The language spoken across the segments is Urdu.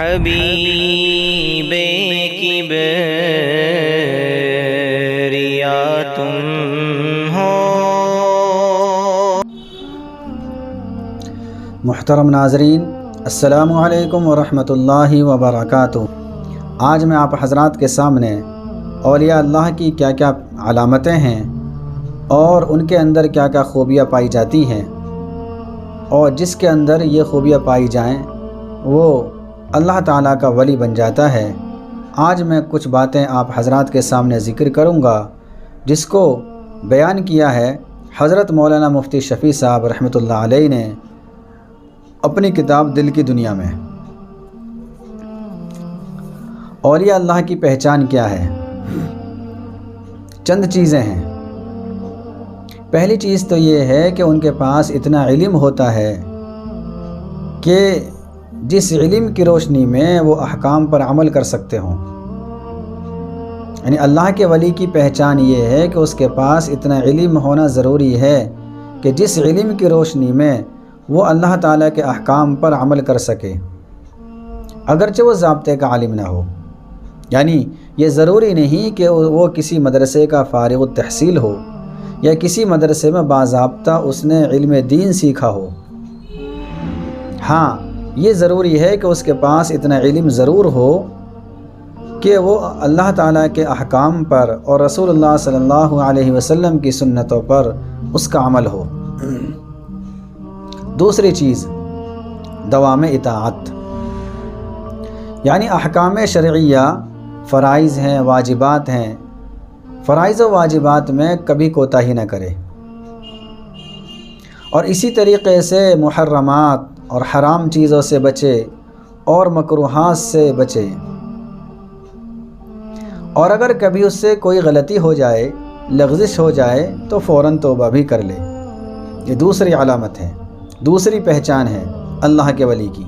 حبیب کبریا تم ہو۔ محترم ناظرین، السلام علیکم ورحمۃ اللہ وبرکاتہ۔ آج میں آپ حضرات کے سامنے اولیاء اللہ کی کیا کیا علامتیں ہیں اور ان کے اندر کیا کیا خوبیاں پائی جاتی ہیں، اور جس کے اندر یہ خوبیاں پائی جائیں وہ اللہ تعالیٰ کا ولی بن جاتا ہے۔ آج میں کچھ باتیں آپ حضرات کے سامنے ذکر کروں گا جس کو بیان کیا ہے حضرت مولانا مفتی شفیع صاحب رحمۃ اللہ علیہ نے اپنی کتاب دل کی دنیا میں۔ اولیاء اللہ کی پہچان کیا ہے؟ چند چیزیں ہیں۔ پہلی چیز تو یہ ہے کہ ان کے پاس اتنا علم ہوتا ہے کہ جس علم کی روشنی میں وہ احکام پر عمل کر سکتے ہوں۔ یعنی اللہ کے ولی کی پہچان یہ ہے کہ اس کے پاس اتنا علم ہونا ضروری ہے کہ جس علم کی روشنی میں وہ اللہ تعالیٰ کے احکام پر عمل کر سکے، اگرچہ وہ ضابطے کا عالم نہ ہو۔ یعنی یہ ضروری نہیں کہ وہ کسی مدرسے کا فارغ التحصیل ہو یا کسی مدرسے میں باضابطہ اس نے علم دین سیکھا ہو۔ ہاں، یہ ضروری ہے کہ اس کے پاس اتنا علم ضرور ہو کہ وہ اللہ تعالیٰ کے احکام پر اور رسول اللہ صلی اللہ علیہ وسلم کی سنتوں پر اس کا عمل ہو۔ دوسری چیز دوام اطاعت، یعنی احکام شرعیہ فرائض ہیں، واجبات ہیں، فرائض و واجبات میں کبھی کوتاہی نہ کرے، اور اسی طریقے سے محرمات اور حرام چیزوں سے بچے اور مکروہات سے بچے، اور اگر کبھی اس سے کوئی غلطی ہو جائے، لغزش ہو جائے تو فوراً توبہ بھی کر لے۔ یہ دوسری علامت ہے، دوسری پہچان ہے اللہ کے ولی کی۔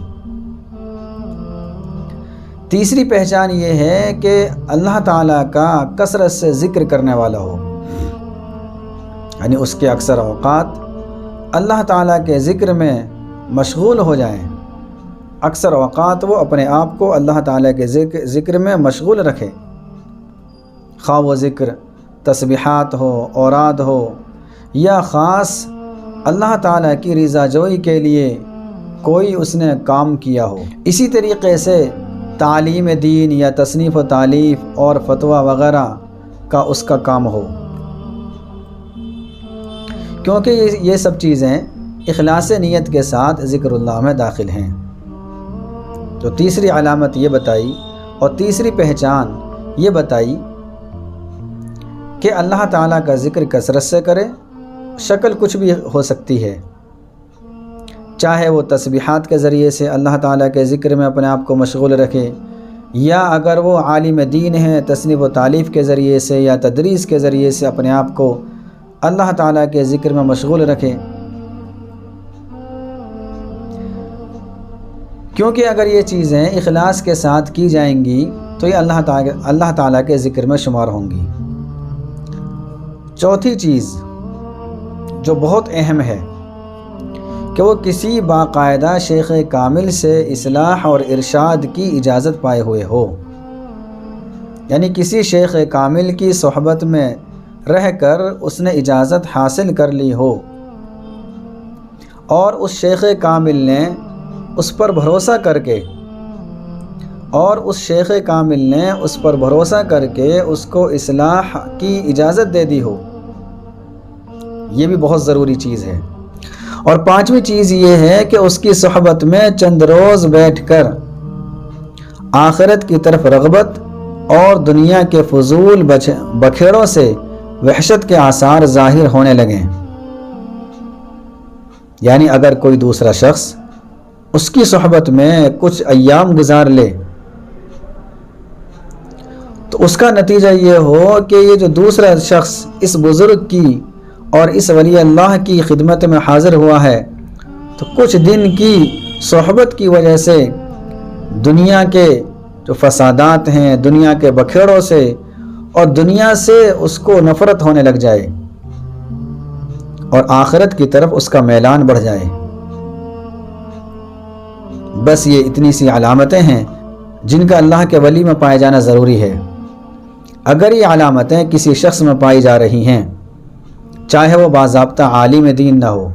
تیسری پہچان یہ ہے کہ اللہ تعالیٰ کا کثرت سے ذکر کرنے والا ہو، یعنی اس کے اکثر اوقات اللہ تعالیٰ کے ذکر میں مشغول ہو جائیں، اکثر اوقات وہ اپنے آپ کو اللہ تعالیٰ کے ذکر میں مشغول رکھے، خواہ وہ ذکر تسبیحات ہو، اوراد ہو، یا خاص اللہ تعالیٰ کی رضا جوئی کے لیے کوئی اس نے کام کیا ہو۔ اسی طریقے سے تعلیم دین یا تصنیف و تالیف اور فتویٰ وغیرہ کا اس کا کام ہو، کیونکہ یہ سب چیزیں اخلاص نیت کے ساتھ ذکر اللہ میں داخل ہیں۔ تو تیسری علامت یہ بتائی اور تیسری پہچان یہ بتائی کہ اللہ تعالیٰ کا ذکر کثرت سے کرے، شکل کچھ بھی ہو سکتی ہے، چاہے وہ تسبیحات کے ذریعے سے اللہ تعالیٰ کے ذکر میں اپنے آپ کو مشغول رکھے، یا اگر وہ عالم دین ہے تصنیف و تالیف کے ذریعے سے یا تدریس کے ذریعے سے اپنے آپ کو اللہ تعالیٰ کے ذکر میں مشغول رکھے۔ کیونکہ اگر یہ چیزیں اخلاص کے ساتھ کی جائیں گی تو یہ اللہ تعالیٰ کے ذکر میں شمار ہوں گی۔ چوتھی چیز جو بہت اہم ہے کہ وہ کسی باقاعدہ شیخ کامل سے اصلاح اور ارشاد کی اجازت پائے ہوئے ہو، یعنی کسی شیخ کامل کی صحبت میں رہ کر اس نے اجازت حاصل کر لی ہو، اور اس شیخ کامل نے اس پر بھروسہ کر کے اس کو اصلاح کی اجازت دے دی ہو۔ یہ بھی بہت ضروری چیز ہے۔ اور پانچویں چیز یہ ہے کہ اس کی صحبت میں چند روز بیٹھ کر آخرت کی طرف رغبت اور دنیا کے فضول بکھیڑوں سے وحشت کے آثار ظاہر ہونے لگیں۔ یعنی اگر کوئی دوسرا شخص اس کی صحبت میں کچھ ایام گزار لے تو اس کا نتیجہ یہ ہو کہ یہ جو دوسرا شخص اس بزرگ کی اور اس ولی اللہ کی خدمت میں حاضر ہوا ہے تو کچھ دن کی صحبت کی وجہ سے دنیا کے جو فسادات ہیں، دنیا کے بکھیڑوں سے اور دنیا سے اس کو نفرت ہونے لگ جائے اور آخرت کی طرف اس کا میلان بڑھ جائے۔ بس یہ اتنی سی علامتیں ہیں جن کا اللہ کے ولی میں پائے جانا ضروری ہے۔ اگر یہ علامتیں کسی شخص میں پائی جا رہی ہیں، چاہے وہ باضابطہ عالم دین نہ ہو،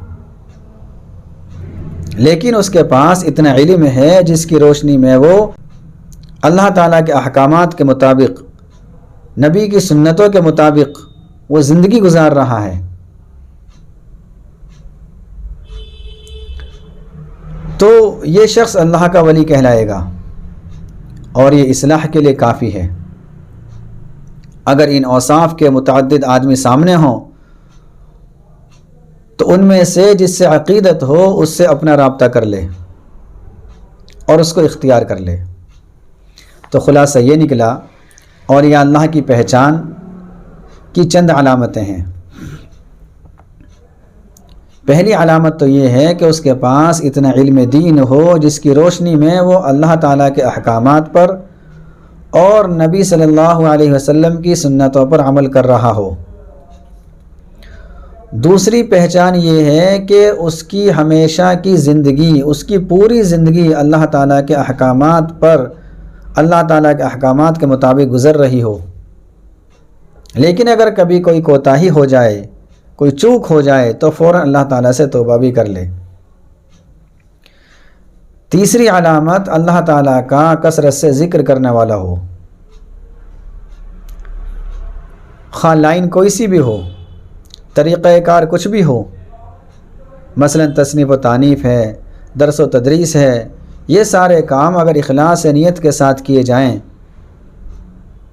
لیکن اس کے پاس اتنا علم ہے جس کی روشنی میں وہ اللہ تعالیٰ کے احکامات کے مطابق، نبی کی سنتوں کے مطابق وہ زندگی گزار رہا ہے، تو یہ شخص اللہ کا ولی کہلائے گا، اور یہ اصلاح کے لیے کافی ہے۔ اگر ان اوصاف کے متعدد آدمی سامنے ہوں تو ان میں سے جس سے عقیدت ہو اس سے اپنا رابطہ کر لے اور اس کو اختیار کر لے۔ تو خلاصہ یہ نکلا، اور یہ اللہ کی پہچان کی چند علامتیں ہیں۔ پہلی علامت تو یہ ہے کہ اس کے پاس اتنا علم دین ہو جس کی روشنی میں وہ اللہ تعالیٰ کے احکامات پر اور نبی صلی اللہ علیہ وسلم کی سنتوں پر عمل کر رہا ہو۔ دوسری پہچان یہ ہے کہ اس کی ہمیشہ کی زندگی، اس کی پوری زندگی اللہ تعالیٰ کے احکامات پر، اللہ تعالیٰ کے احکامات کے مطابق گزر رہی ہو۔ لیکن اگر کبھی کوئی کوتاہی ہو جائے، کوئی چوک ہو جائے تو فوراً اللہ تعالیٰ سے توبہ بھی کر لے۔ تیسری علامت، اللہ تعالیٰ کا کثرت سے ذکر کرنے والا ہو، خواہ لائن کوئی سی بھی ہو، طریقہ کار کچھ بھی ہو، مثلا تصنیف و تانیف ہے، درس و تدریس ہے، یہ سارے کام اگر اخلاص نیت کے ساتھ کیے جائیں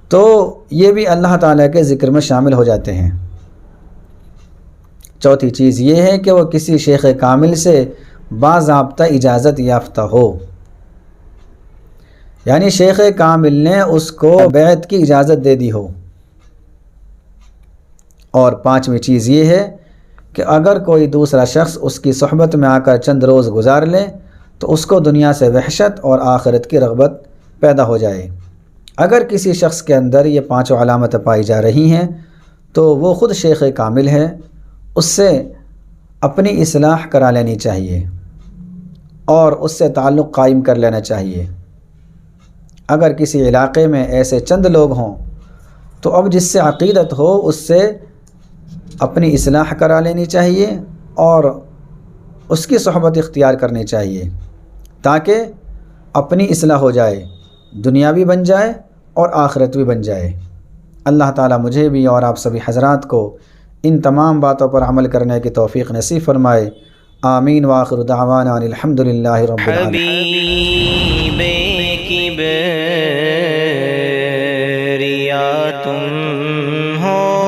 تو یہ بھی اللہ تعالیٰ کے ذکر میں شامل ہو جاتے ہیں۔ چوتھی چیز یہ ہے کہ وہ کسی شیخ کامل سے باضابطہ اجازت یافتہ ہو، یعنی شیخ کامل نے اس کو بیعت کی اجازت دے دی ہو۔ اور پانچویں چیز یہ ہے کہ اگر کوئی دوسرا شخص اس کی صحبت میں آ کر چند روز گزار لے تو اس کو دنیا سے وحشت اور آخرت کی رغبت پیدا ہو جائے۔ اگر کسی شخص کے اندر یہ پانچوں علامتیں پائی جا رہی ہیں تو وہ خود شیخ کامل ہے، اس سے اپنی اصلاح کرا لینی چاہیے اور اس سے تعلق قائم کر لینا چاہیے۔ اگر کسی علاقے میں ایسے چند لوگ ہوں تو اب جس سے عقیدت ہو اس سے اپنی اصلاح کرا لینی چاہیے اور اس کی صحبت اختیار کرنی چاہیے تاکہ اپنی اصلاح ہو جائے، دنیا بھی بن جائے اور آخرت بھی بن جائے۔ اللہ تعالیٰ مجھے بھی اور آپ سبھی حضرات کو ان تمام باتوں پر عمل کرنے کی توفیق نصیب فرمائے۔ آمین وآخر دعوانا الحمدللہ رب العالمین۔ حبیب کی بیریا تم ہو